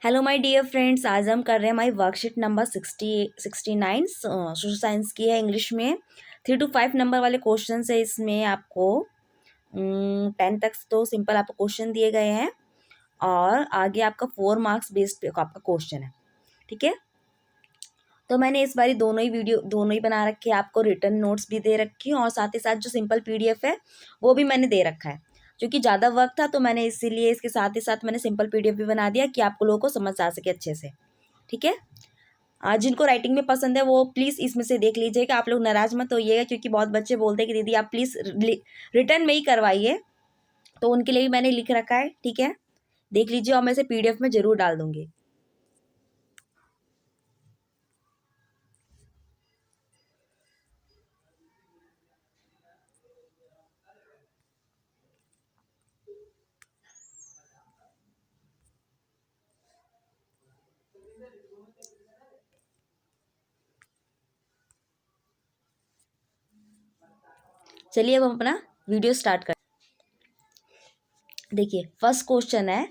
Hello my dear friends, आज हम कर रहे हैं हमारी वर्कशीट नंबर 69 सोशल साइंस की है। इंग्लिश में 3 to 5 नंबर वाले क्वेश्चन है। इसमें आपको 10 तक तो सिंपल आपको क्वेश्चन दिए गए हैं और आगे आपका 4 मार्क्स बेस्ड पे आपका क्वेश्चन है। ठीक है, तो मैंने इस बारी दोनों ही बना रखे हैं। आपको रिटर्न नोट्स भी दे रखी हैं और साथ ही साथ जो सिंपल पीडीएफ है वो भी मैंने दे रखा है। क्योंकि ज़्यादा वर्क था तो मैंने इसीलिए इसके साथ ही साथ मैंने सिंपल पीडीएफ भी बना दिया कि आपको लोगों को समझ आ सके अच्छे से। ठीक है, आज जिनको राइटिंग में पसंद है वो प्लीज़ इसमें से देख लीजिएगा। आप लोग नाराज मत होइएगा क्योंकि बहुत बच्चे बोलते हैं कि दीदी आप प्लीज़ रिटर्न में ही करवाइए, तो उनके लिए भी मैंने लिख रखा है। ठीक है, देख लीजिए और मैं इसे पीडीएफ में ज़रूर डाल दूँगी। चलिए अब हम अपना वीडियो स्टार्ट कर। देखिए, फर्स्ट क्वेश्चन है,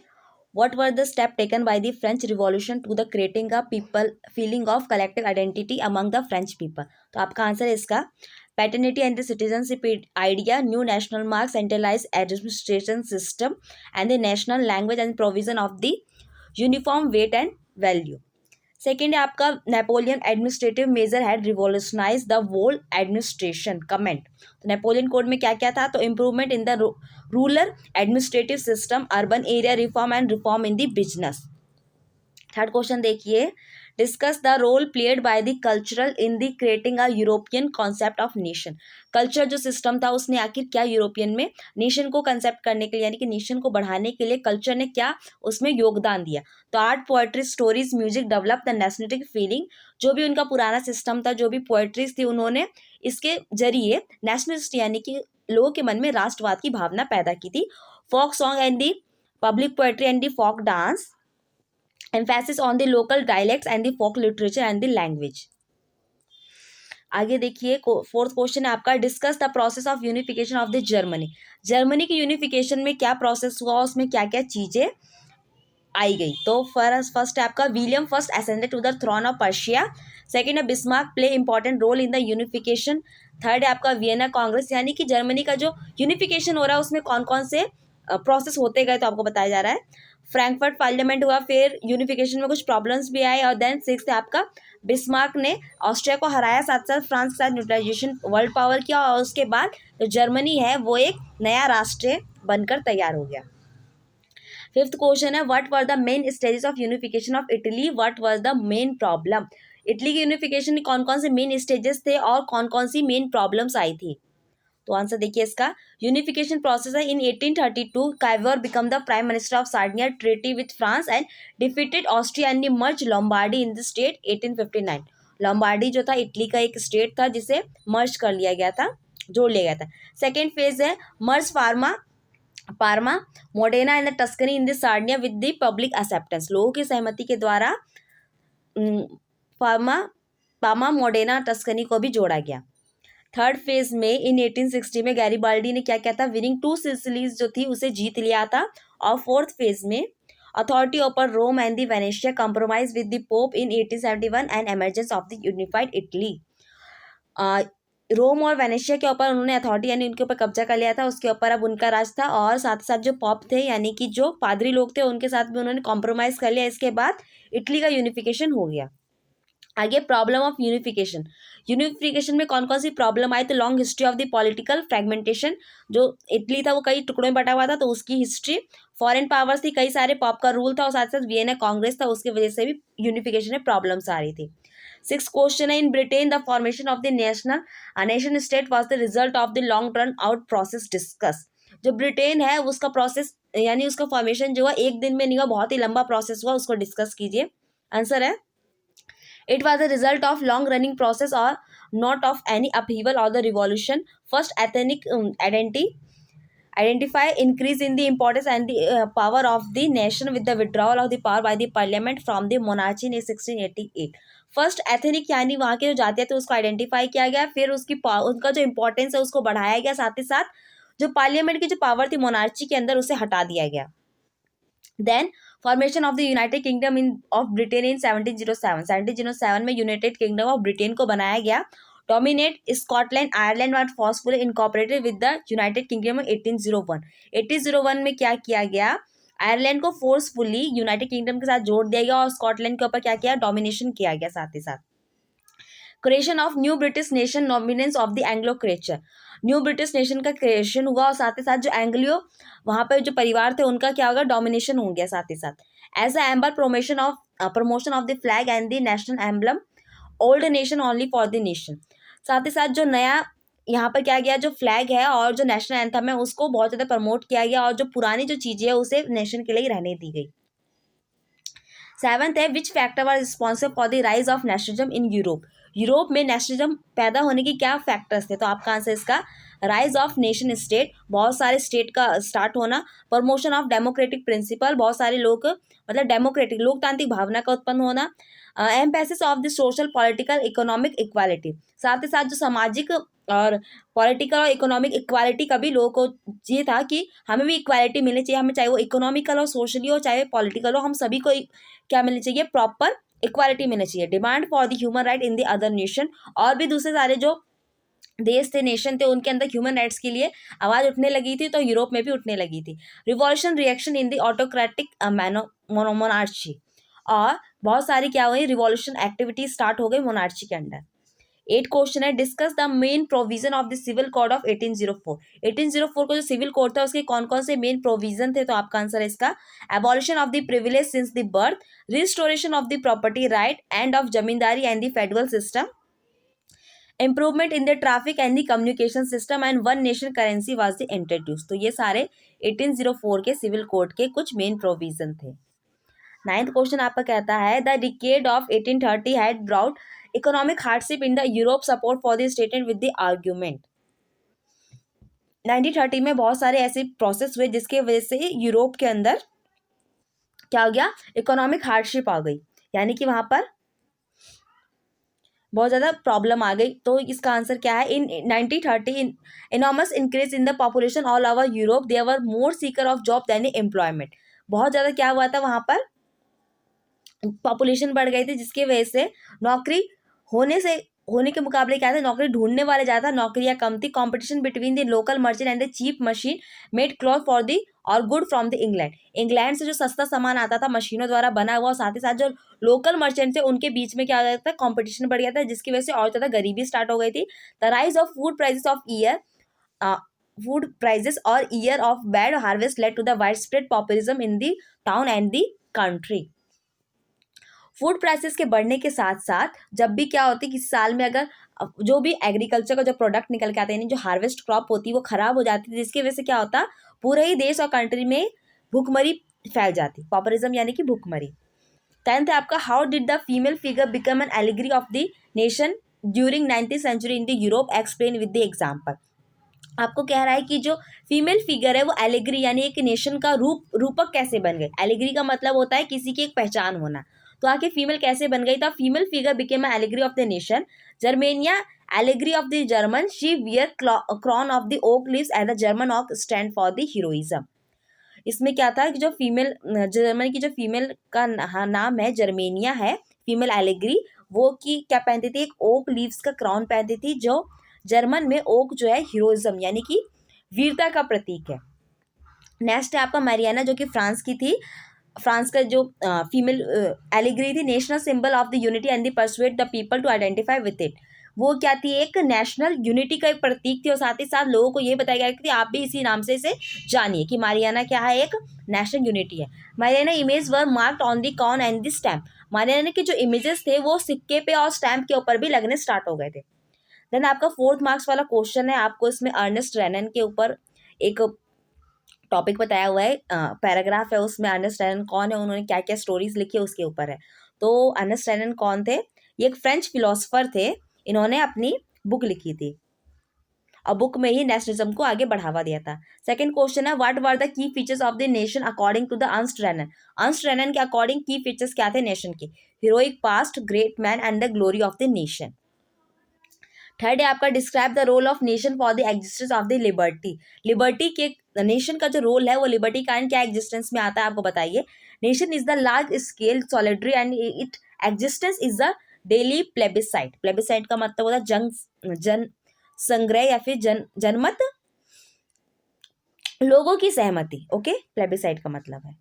what were the step taken by the French revolution to the creating a people feeling of collective identity among the French people. तो आपका आंसर है इसका paternity and the citizenship idea, new national mark, centralize administration system and the national language and provision of the uniform weight and value. Second है आपका Napoleon administrative measure had revolutionize the whole administration. Comment. तो Napoleon code में क्या क्या था? तो improvement in the rural administrative system, urban area reform and reform in the business. Third question देखिए, discuss the role played by the cultural in the creating a European concept of nation. Culture जो system था उसने आखिर क्या European में nation को concept करने के लिए यानी कि नेशन को बढ़ाने के लिए कल्चर ने क्या उसमें योगदान दिया। तो art, poetry, stories, music develop the nationalistic feeling. जो भी उनका पुराना सिस्टम था, जो भी पोएट्रीज थी, उन्होंने इसके जरिए नेशनलिस्ट यानी कि लोगों के मन में राष्ट्रवाद की भावना पैदा की थी। Folk song and the public poetry and the folk dance, emphasis on the local dialects and the folk literature and the language। आगे देखिए, फोर्थ क्वेश्चन है आपका, discuss the process of unification of the Germany. Germany की unification में क्या process हुआ, उसमें क्या क्या चीजें आई गई। तो फर्स्ट है आपका, William first ascended to the throne of Persia. Second है, Bismarck play important role in the unification. Third है आपका, वियना कांग्रेस। यानी कि जर्मनी का जो यूनिफिकेशन हो रहा है उसमें कौन कौन से प्रोसेस होते गए तो आपको बताया जा रहा है। फ्रैंकफर्ट पार्लियामेंट हुआ, फिर यूनिफिकेशन में कुछ प्रॉब्लम्स भी आए, और देन सिक्स है आपका, बिस्मार्क ने ऑस्ट्रिया को हराया, साथ साथ फ्रांस के साथ न्यूट्रलाइजेशन वर्ल्ड पावर किया, और उसके बाद जो जर्मनी है वो एक नया राष्ट्र बनकर तैयार हो गया। फिफ्थ क्वेश्चन है, what were the main stages of unification of Italy, what was the main problem. Italy की यूनिफिकेशन में कौन कौन से मेन स्टेजेस थे और कौन कौन सी मेन प्रॉब्लम्स आई थी। तो आंसर देखिए इसका, यूनिफिकेशन प्रोसेस है, in 1832 Cavour become the prime minister of Sardinia, treaty with France and defeated Austria and merge Lombardy in the state 1859। Lombardy जो था इटली का एक स्टेट था जिसे मर्ज कर लिया गया था, जोड़ लिया गया था। सेकेंड फेज है, merge Parma Modena and the Tuscany in the Sardinia with the public acceptance. लोगों की सहमति के द्वारा पार्मा मोडेना टस्कनी को भी जोड़ा गया। थर्ड फेज में इन 1860 में गैरिबाल्डी ने क्या किया था, विनिंग 2 सिसिलीज जो थी उसे जीत लिया था। और फोर्थ फेज में authority over Rome and the Venetia compromise with the Pope in 1871 and emergence of the unified Italy. Rome और वेनेशिया के ऊपर उन्होंने अथॉरिटी यानी उनके ऊपर कब्जा कर लिया था, उसके ऊपर अब उनका राज था, और साथ साथ जो पॉप थे यानी कि जो पादरी लोग थे उनके साथ भी उन्होंने कॉम्प्रोमाइज कर लिया। इसके बाद इटली का यूनिफिकेशन हो गया। आगे प्रॉब्लम ऑफ यूनिफिकेशन। यूनिफिकेशन में कौन कौन सी प्रॉब्लम आई, तो long history of the political fragmentation. जो इटली था वो कई टुकड़ों में बटा हुआ था तो उसकी हिस्ट्री, फॉरेन पावर्स थी, कई सारे पॉप का रूल था, और साथ साथ वियना कांग्रेस था, उसकी वजह से भी यूनिफिकेशन में प्रॉब्लम्स आ रही थी। सिक्स क्वेश्चन है, in Britain the formation of the nation state was the result of the long run out process discuss. जो ब्रिटेन है उसका प्रोसेस यानी उसका फॉर्मेशन जो है एक दिन में नहीं हुआ, बहुत ही लंबा प्रोसेस हुआ, उसको डिस्कस कीजिए। आंसर है, it was a result of long running process or not of any upheaval or the revolution. First, ethnic identify increase in the importance and the power of the nation with the withdrawal of the power by the parliament from the monarchy in 1688। First ethnic यानी वहाँ के जो जातियाँ थे उसको identify किया गया, फिर उसकी उनका जो इंपॉर्टेंस है उसको बढ़ाया गया, साथ ही साथ जो पार्लियामेंट की जो पावर थी मोनार्ची के अंदर उसे हटा दिया गया। Then formation of the United Kingdom in of Britain in 1707, 1707 में यूनाइटेड किंगडम ऑफ ब्रिटेन को बनाया गया। Dominate Scotland Ireland were forcefully incorporated with the United Kingdom 1801, 1801 में क्या किया गया, आयरलैंड को फोर्सफुली यूनाइटेड किंगडम के साथ जोड़ दिया गया और स्कॉटलैंड के ऊपर क्या किया, डोमिनेशन किया गया साथ ही साथ। Creation of new British nation, dominance of the Anglo creature, new British nation का क्रिएशन हुआ और साथ ही साथ जो एंग्लियो वहाँ पे जो परिवार थे उनका क्या होगा, डोमिनेशन हो गया साथ ही साथ। As a ember promotion of the flag and the national emblem, old nation only for the nation, साथ ही साथ जो नया यहाँ पर क्या गया, जो फ्लैग है और जो नेशनल एंथम है उसको बहुत ज़्यादा प्रमोट किया गया और जो पुरानी जो चीज़ें है उसे नेशन के लिए रहने दी गई। सेवंथ है which factor were responsible for the rise of nationalism in Europe, Europe में नेशनलिज्म पैदा होने के क्या फैक्टर्स थे, तो आपका आंसर इसका राइज ऑफ नेशन स्टेट, बहुत सारे स्टेट का स्टार्ट होना, प्रमोशन ऑफ डेमोक्रेटिक प्रिंसिपल, बहुत सारे लोग मतलब डेमोक्रेटिक लोकतांत्रिक भावना का उत्पन्न होना, emphasis of the social political economic equality, साथ ही साथ जो सामाजिक और पॉलिटिकल और इकोनॉमिक इक्वालिटी का भी लोगों को ये था कि हमें भी इक्वालिटी मिलनी चाहिए, हमें चाहे वो इकोनॉमिकल हो, सोशली हो, चाहे पॉलिटिकल हो, हम सभी को क्या मिलनी चाहिए, प्रॉपर इक्वालिटी मिलनी चाहिए। Demand for the human right in the other nation, और भी दूसरे सारे जो देश थे, नेशन थे, उनके अंदर ह्यूमन राइट्स के लिए आवाज़ उठने लगी थी, तो यूरोप में भी उठने लगी थी। Revolution reaction in the autocratic monarchy, और बहुत सारी क्या हुई, रिवॉल्यूशन एक्टिविटी स्टार्ट हो गई मोनार्ची के अंदर। 8 क्वेश्चन है, discuss the main provision of the civil code of 1804, 1804 को जो सिविल कोड था उसके कौन कौन से मेन प्रोविजन थे, तो आपका आंसर है इसका abolition of the privilege since the birth, restoration of the property right, end of zamindari and the federal system, improvement in the traffic and the communication system, and one nation currency was the introduce. तो ये सारे 1804 के civil code के कुछ main provision थे। 9th question आपका कहता है the decade of 1830 had brought economic hardship in the Europe, support for the statement with the argument. 1930 में बहुत सारे ऐसे प्रोसेस हुए जिसके वजह से यूरोप के अंदर क्या हो गया, इकोनॉमिक हार्डशिप आ गई, यानी कि वहाँ पर बहुत ज़्यादा प्रॉब्लम आ गई। तो इसका आंसर क्या है, in 1930 enormous increase in the population all over Europe, there were more seeker of job than employment, बहुत ज़्यादा क्या हुआ था वहाँ पर, पॉपुलेशन बढ़ गई थी जिसकी वजह से नौकरी होने के मुकाबले क्या था, नौकरी ढूंढने वाले ज़्यादा, नौकरियाँ कम थी। Competition between the local merchant and the cheap machine made cloth for the और good from the England, England से जो सस्ता सामान आता था मशीनों द्वारा बना हुआ, और साथ ही साथ जो लोकल मर्चेंट थे उनके बीच में क्या हो जाता था, कॉम्पिटिशन बढ़ गया था, जिसकी वजह से और ज़्यादा गरीबी स्टार्ट हो गई थी। The rise of food prices और year of bad harvest led to the wide spread populism in the town and the country. Food prices के बढ़ने के साथ साथ जब भी क्या होती है, किसी साल में अगर जो भी एग्रीकल्चर का जो प्रोडक्ट निकल के आते हैं, यानी जो हार्वेस्ट क्रॉप होती है वो खराब हो जाती थी, जिसकी वजह से क्या होता, पूरे ही देश और कंट्री में भूखमरी फैल जाती, पॉपुलिज्म यानी कि भूखमरी। 10th है आपका how did the female figure become an allegory of the nation during 19th century in the Europe, explain with the example. आपको कह रहा है कि जो फीमेल फिगर है वो एलिगरी यानी एक नेशन का रूपक कैसे बन गए। एलिगरी का मतलब होता है किसी की एक पहचान होना, तो आखिर फीमेल कैसे बन गई था, female figure became allegory of the nation, Germania allegory of the German, she wear crown of the oak leaves and the German oak stand for the heroism. इसमें क्या था कि जो फीमेल जर्मनी की जो फीमेल का नाम है जर्मेनिया है, फीमेल एलिगरी, वो की क्या पहनती थी, एक ओक लीव्स का क्राउन पहनती थी, जो जर्मन में ओक जो है हीरोइज्म यानी कि वीरता का प्रतीक है। नेक्स्ट है आपका मैरियाना जो कि फ्रांस की थी, फ्रांस का जो फीमेल एलिगरी थी, national symbol of the unity and the persuade the people to identify with it, वो क्या थी, एक नेशनल यूनिटी का एक प्रतीक थी, और साथ ही साथ लोगों को ये बताया गया कि आप भी इसी नाम से इसे जानिए कि मारियाना क्या है, एक नेशनल यूनिटी है। Mariana image were marked on the coin and the stamp, Mariana के जो इमेजेस थे वो सिक्के पे और स्टैम्प के ऊपर भी लगने स्टार्ट हो गए थे। देन आपका 4th मार्क्स वाला क्वेश्चन है, आपको इसमें अर्नेस्ट रेनन के ऊपर एक टॉपिक बताया हुआ है, पैराग्राफ है, उसमें अर्नेस्ट रेनन कौन है, उन्होंने क्या क्या स्टोरीज लिखी है उसके ऊपर है। तो अर्नेस्ट रेनन कौन थे, ये एक फ्रेंच फिलोसोफर थे, इन्होंने अपनी बुक लिखी थी और बुक में ही नेशनलिज्म को आगे बढ़ावा दिया था। सेकंड क्वेश्चन है what were the key features of the nation according to the Ernest Renan, Ernest Renan के अकॉर्डिंग की फीचर्स क्या थे नेशन के, heroic past, great man and the glory of the nation. Third है आपका describe the role of nation for the existence of the liberty, liberty के nation का जो रोल है वो लिबर्टी कारण क्या एग्जिस्टेंस में आता है आपको बताइए। Nation is the large scale सॉलिडरी and it existence is the daily plebiscite. Plebiscite का मतलब होता है जन संग्रह या फिर जनमत, लोगों की सहमति। ओके, प्लेबिसाइट का मतलब है।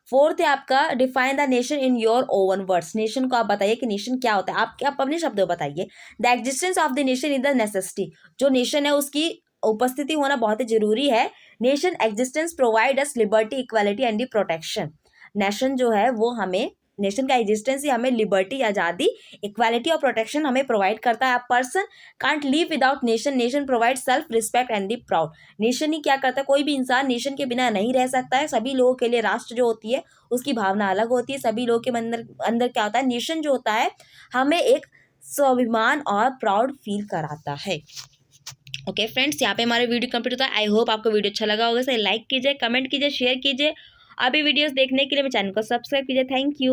फोर्थ है आपका define the nation in your oven words. Nation को आप बताइए कि नेशन क्या होता है, आप अपने शब्दों में बताइए। The existence of the nation is the necessity. जो नेशन है उसकी उपस्थिति होना बहुत ही जरूरी है। Nation existence provide us liberty, equality and the protection. Nation जो है वो हमें, नेशन का एग्जिस्टेंस ही हमें लिबर्टी, आज़ादी, इक्वालिटी और प्रोटेक्शन हमें प्रोवाइड करता है। A person can't live without nation, nation provide self respect and the proud. Nation ही क्या करता है, कोई भी इंसान नेशन के बिना नहीं रह सकता है। सभी लोगों के लिए राष्ट्र जो होती है उसकी भावना अलग होती है। सभी लोगों के अंदर अंदर क्या होता है, नेशन जो होता है हमें एक स्वाभिमान और प्राउड फील कराता है। ओके फ्रेंड्स, यहाँ पे हमारे वीडियो कंप्लीट होता है। आई होप आपको वीडियो अच्छा लगा होगा। इसे लाइक कीजिए, कमेंट कीजिए, शेयर कीजिए। अभी वीडियोस देखने के लिए मेरे चैनल को सब्सक्राइब कीजिए। Thank you.